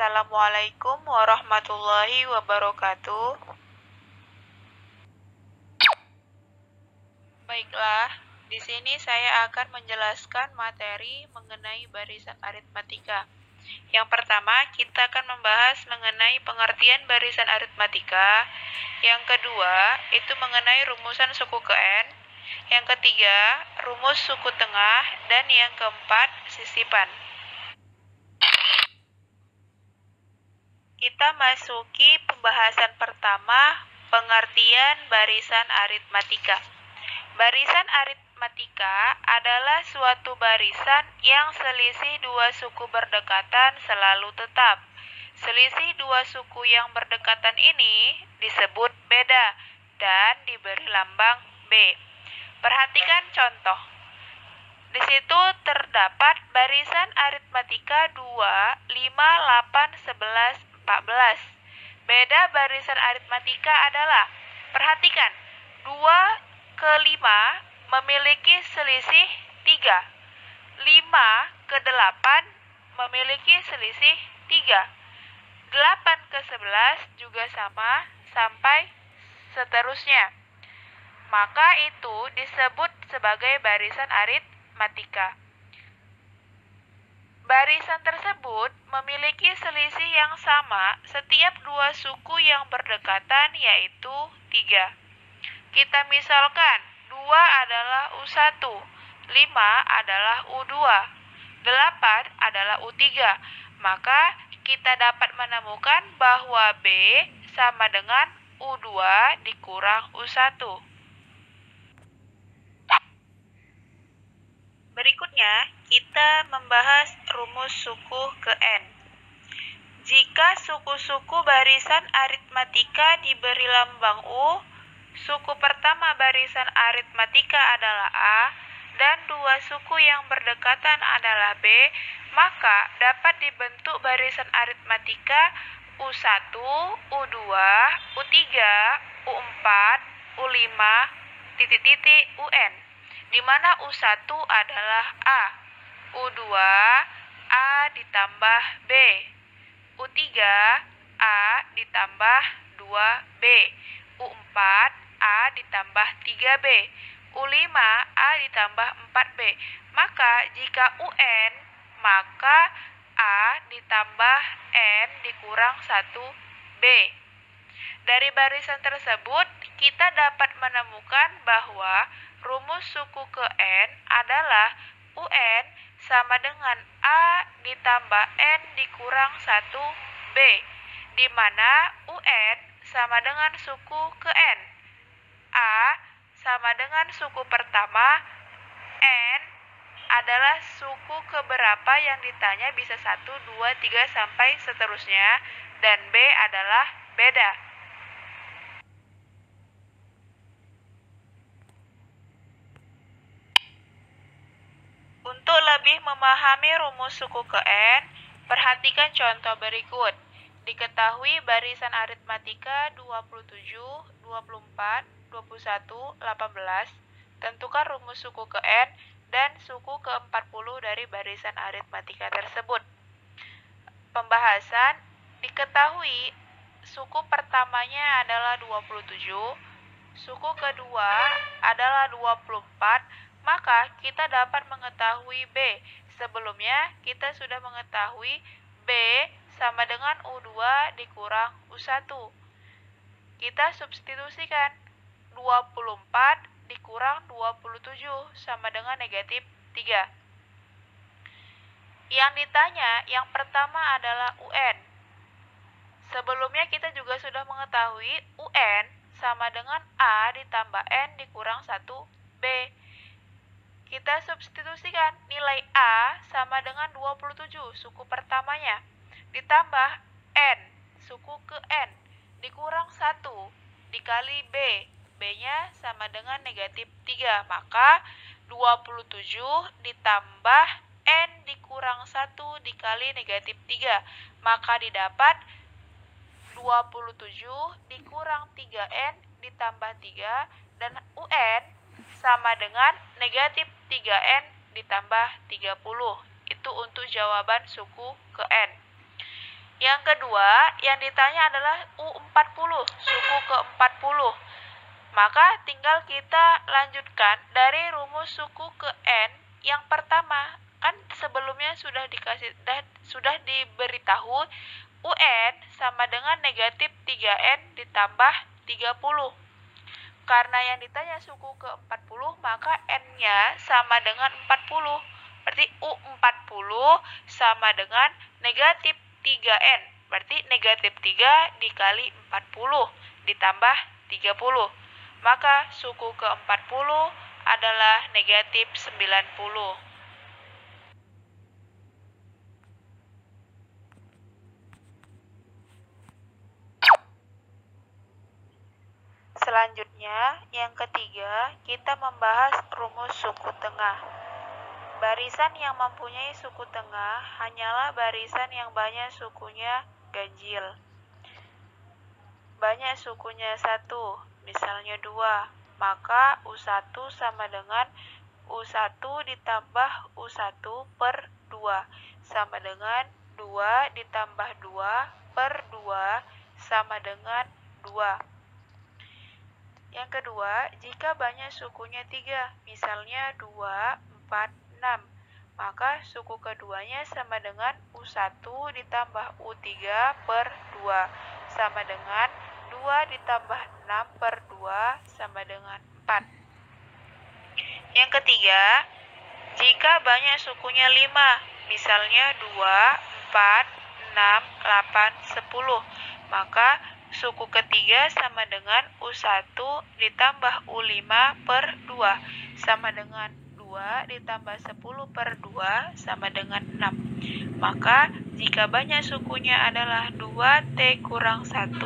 Assalamualaikum warahmatullahi wabarakatuh. Baiklah, di sini saya akan menjelaskan materi mengenai barisan aritmatika. Yang pertama, kita akan membahas mengenai pengertian barisan aritmatika. Yang kedua, itu mengenai rumusan suku ke N. Yang ketiga, rumus suku tengah. Dan yang keempat, sisipan. Kita masuki pembahasan pertama, pengertian barisan aritmatika. Barisan aritmatika adalah suatu barisan yang selisih dua suku berdekatan selalu tetap. Selisih dua suku yang berdekatan ini disebut beda dan diberi lambang B. Perhatikan contoh. Di situ terdapat barisan aritmatika 2, 5, 8, 11, 14. Beda barisan aritmatika adalah, perhatikan, 2 ke 5 memiliki selisih 3. 5 ke 8 memiliki selisih 3. 8 ke 11 juga sama sampai seterusnya. Maka itu disebut sebagai barisan aritmatika. Barisan tersebut memiliki selisih yang sama setiap dua suku yang berdekatan, yaitu 3. Kita misalkan 2 adalah U1, 5 adalah U2, 8 adalah U3. Maka kita dapat menemukan bahwa B sama dengan U2 dikurang U1. Berikutnya, kita membahas rumus suku ke N. Jika suku-suku barisan aritmatika diberi lambang U, suku pertama barisan aritmatika adalah A, dan dua suku yang berdekatan adalah B, maka dapat dibentuk barisan aritmatika U1, U2, U3, U4, U5, UN, di mana U1 adalah A, U2 A ditambah B, U3 A ditambah 2B, U4 A ditambah 3B, U5 A ditambah 4B. Maka jika UN, maka A ditambah N dikurang 1B. Dari barisan tersebut, kita dapat menemukan bahwa rumus suku ke N adalah UN sama dengan A ditambah N dikurang 1B, di mana UN sama dengan suku ke N. A sama dengan suku pertama, N adalah suku keberapa yang ditanya, bisa 1, 2, 3, sampai seterusnya, dan B adalah beda. Untuk lebih memahami rumus suku ke N, perhatikan contoh berikut. Diketahui barisan aritmatika 27, 24, 21, 18. Tentukan rumus suku ke N dan suku ke-40 dari barisan aritmatika tersebut. Pembahasan, diketahui suku pertamanya adalah 27, suku kedua adalah 24, maka kita dapat mengetahui B. Sebelumnya kita sudah mengetahui B sama dengan U2 dikurang U1. Kita substitusikan 24 dikurang 27 sama dengan negatif 3. Yang ditanya yang pertama adalah UN. Sebelumnya kita juga sudah mengetahui UN sama dengan A ditambah N dikurang 1B. Kita substitusikan nilai A sama dengan 27, suku pertamanya, ditambah N, suku ke N, dikurang 1, dikali B. B-nya sama dengan negatif 3, maka 27 ditambah N dikurang 1 dikali negatif 3, maka didapat 27 dikurang 3N ditambah 3, dan UN sama dengan negatif 3N ditambah 30. Itu untuk jawaban suku ke N. Yang kedua, yang ditanya adalah U40, suku ke-40. Maka tinggal kita lanjutkan dari rumus suku ke N yang pertama. Kan sebelumnya sudah diberitahu UN sama dengan negatif 3N ditambah 30. Karena yang ditanya suku ke-40, maka N-nya sama dengan 40. Berarti U40 sama dengan negatif 3N. Berarti negatif 3 dikali 40 ditambah 30. Maka suku ke-40 adalah negatif 90. Selanjutnya, yang ketiga, kita membahas rumus suku tengah. Barisan yang mempunyai suku tengah hanyalah barisan yang banyak sukunya ganjil. Banyak sukunya 1, misalnya 2, maka U1 sama dengan U1 ditambah U1 per 2, sama dengan 2 ditambah 2 per 2, sama dengan 2. Yang kedua, jika banyak sukunya 3, misalnya 2, 4, 6, maka suku keduanya sama dengan U1 ditambah U3 per 2, sama dengan 2 ditambah 6 per 2, sama dengan 4. Yang ketiga, jika banyak sukunya 5, misalnya 2, 4, 6, 8, 10, maka suku ketiga sama dengan U1 ditambah U5 per 2, sama dengan 2 ditambah 10 per 2, sama dengan 6. Maka jika banyak sukunya adalah 2T kurang 1,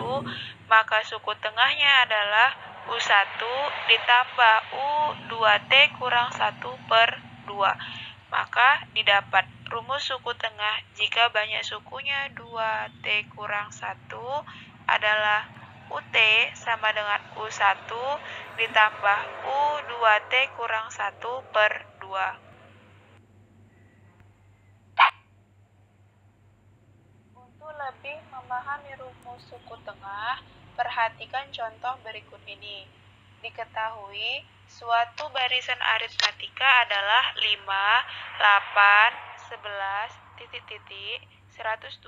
maka suku tengahnya adalah U1 ditambah U2T kurang 1 per 2. Maka didapat rumus suku tengah jika banyak sukunya 2T kurang 1 adalah UT sama dengan U1 ditambah U2T kurang 1 per 2. Untuk lebih memahami rumus suku tengah, perhatikan contoh berikut ini. Diketahui, suatu barisan aritmatika adalah 5, 8, 11, 125,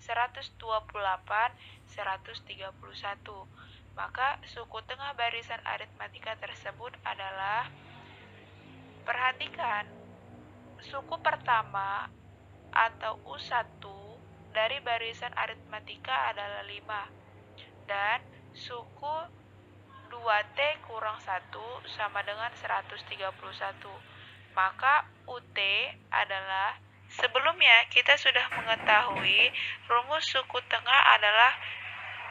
128, 131. Maka suku tengah barisan aritmatika tersebut adalah, perhatikan, suku pertama atau U1 dari barisan aritmatika adalah 5 dan suku 2T kurang 1 sama dengan 131. Maka UT adalah, sebelumnya kita sudah mengetahui rumus suku tengah adalah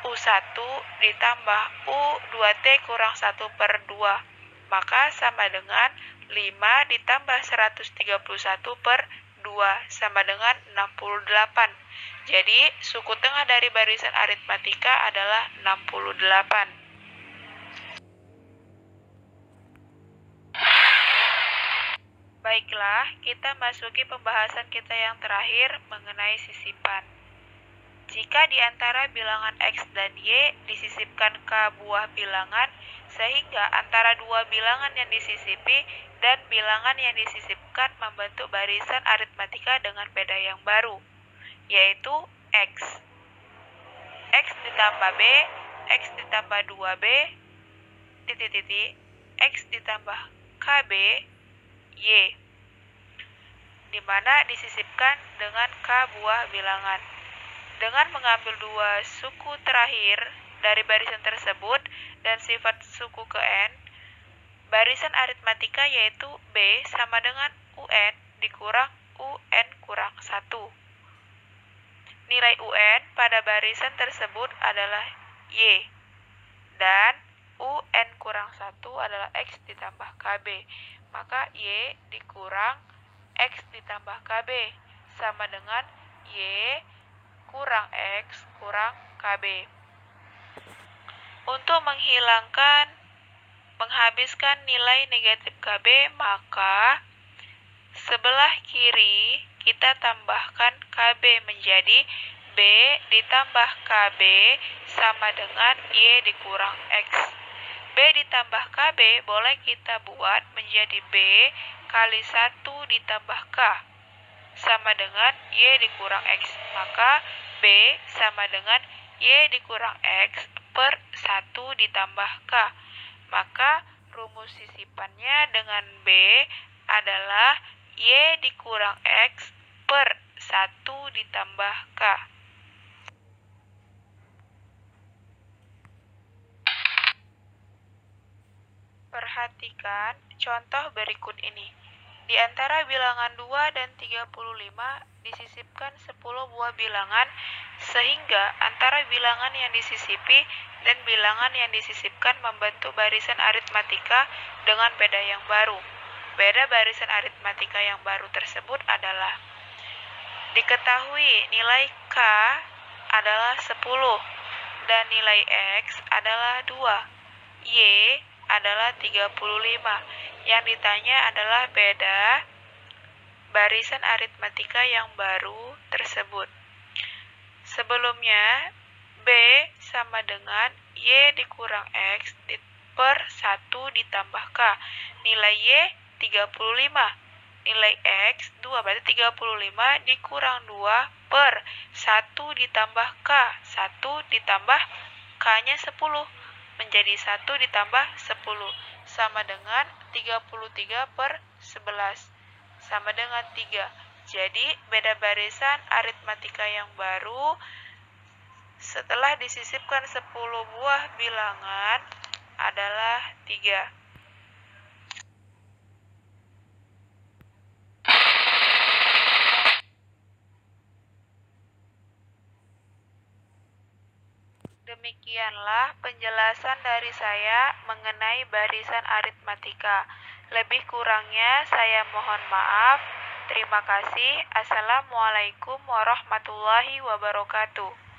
U1 ditambah U2T kurang 1 per 2. Maka sama dengan 5 ditambah 131 per 2, sama dengan 68. Jadi, suku tengah dari barisan aritmatika adalah 68. Baiklah, kita masuki pembahasan kita yang terakhir mengenai sisipan. Jika di antara bilangan X dan Y disisipkan K buah bilangan, sehingga antara dua bilangan yang disisipi dan bilangan yang disisipkan membentuk barisan aritmatika dengan beda yang baru, yaitu X. X ditambah B, X ditambah 2B, X ditambah KB, Y, di mana disisipkan dengan K buah bilangan. Dengan mengambil dua suku terakhir dari barisan tersebut dan sifat suku ke N, barisan aritmatika yaitu B sama dengan UN dikurang UN kurang 1. Nilai UN pada barisan tersebut adalah Y, dan UN kurang 1 adalah X ditambah KB. Maka Y dikurang X ditambah KB sama dengan Y kurang X kurang KB. Untuk menghabiskan nilai negatif KB, maka sebelah kiri kita tambahkan KB menjadi ditambah KB sama dengan Y dikurang X. B ditambah KB boleh kita buat menjadi B kali 1 ditambah K sama dengan Y dikurang X. Maka B sama dengan Y dikurang X per 1 ditambah K. Maka rumus sisipannya dengan B adalah Y dikurang X per 1 ditambah K. Perhatikan contoh berikut ini. Di antara bilangan 2 dan 35 disisipkan 10 buah bilangan sehingga antara bilangan yang disisipi dan bilangan yang disisipkan membentuk barisan aritmatika dengan beda yang baru. Beda barisan aritmatika yang baru tersebut adalah: diketahui nilai K adalah 10 dan nilai X adalah 2. Y adalah 35. Yang ditanya adalah beda barisan aritmatika yang baru tersebut. Sebelumnya, B sama dengan Y dikurang X per 1 ditambah K. Nilai Y 35. Nilai X 2, berarti 35 dikurang 2 per 1 ditambah K. 1 ditambah K-nya 10. Menjadi 1 ditambah 10 sama dengan 33 per 11 sama dengan 3. Jadi beda barisan aritmatika yang baru setelah disisipkan 10 buah bilangan adalah 3. Demikianlah penjelasan dari saya mengenai barisan aritmatika. Lebih kurangnya saya mohon maaf. Terima kasih. Assalamualaikum warahmatullahi wabarakatuh.